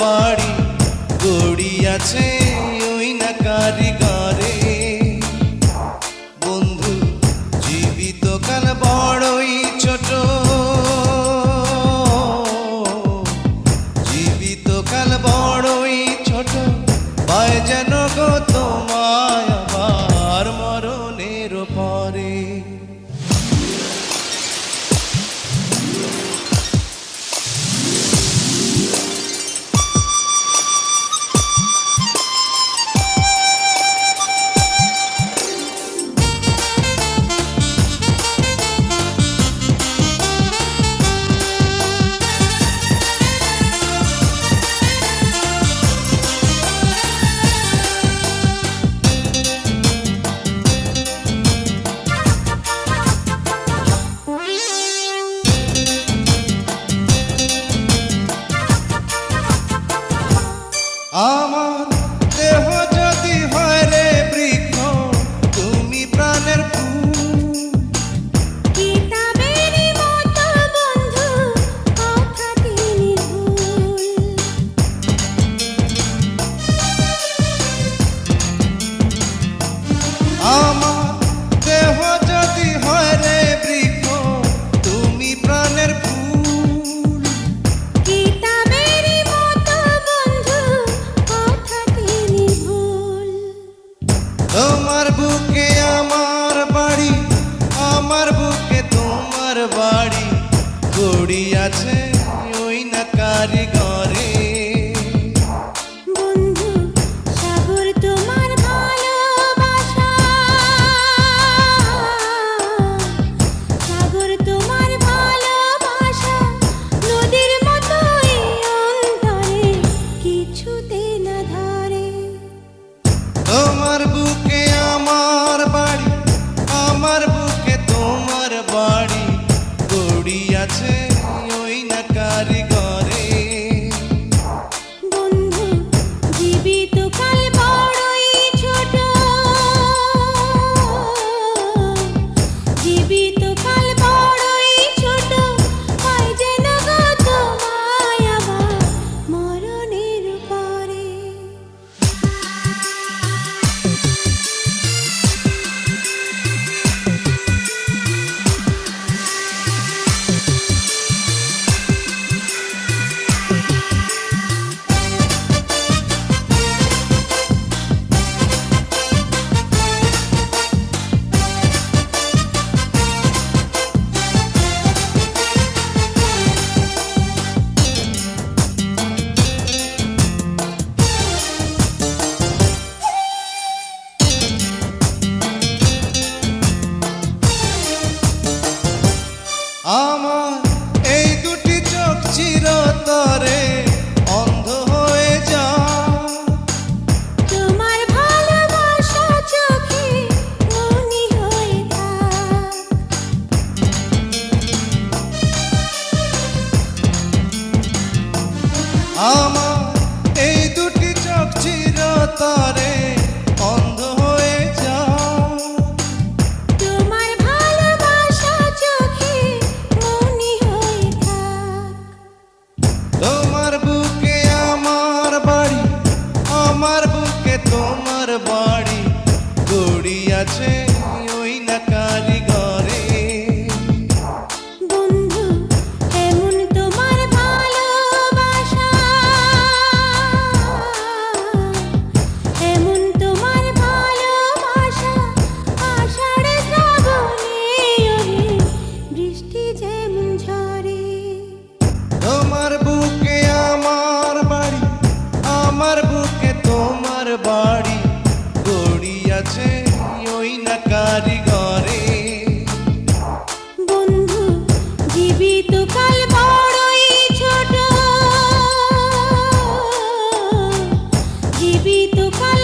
বাড়ি গড়িয়াছে ওই না কারিগরে। বন্ধু জীবিত কাল বড়ই ছোট, জীবিত কাল বড়ই ছোট, পায় যেন গো তোমায় আবার মরণের পরে। আমার দেহ যদি হয় রে বৃক্ষ, তুমি প্রাণের ফুল। কিতাবেরই মতো বন্ধু কথাটি নির্ভুল। আমার দেহ যদি হয় রে বৃক্ষ, তুমি প্রাণের ফুল। কিতাবেরই মতো বন্ধু কথাটি নির্ভুল। তোমার বুকে আমার বাড়ি, আমার বুকে তোমার বাড়ি গড়িয়াছে ওই না কারিগরে। বন্ধু সাগর তোমার ভালোবাসা, সাগর তোমার ভালোবাসা নদীর মতো এই অন্তরে কিছুতে না ধরে। তোমার বুকে আমার বাড়ি, আমার বুকে তোমার বাড়ি গড়িয়াছে ওই না কারিগরে। বন্ধু জীবিত কাল বড়ই ছোট, জীবিত কাল বড়ই ছোট, পাই যেন গো তোমায় আবার মরণের পরে। আমার এই দুটি চোখ চিরতরে অন্ধ হয়ে যায়। তোমার ভালোবাসা চোখে মনি হয়ে থাক। আমার এই দুটি চোখ চিরতরে অন্ধ হয়ে যায়। তোমার ভালোবাসা চোখে মনি হয়ে থাক। তোমার বুকে আমার বাড়ি, আমার বুকে তোমার বাড়ি গড়িয়াছে ওই না কারিগরে। বন্ধু এমন তোমার ভালোবাসা, এমন তোমার ভালোবাসা, আষাঢ় শ্রাবণে ওরে বৃষ্টি যেমন ঝরে। তোমার বুকে আমার বাড়ি, আমার বুকে তোমার বাড়ি গড়িয়াছে ওই না কারিগরে। বন্ধু জীবিত কাল বড়ই ছোট, জীবিত কাল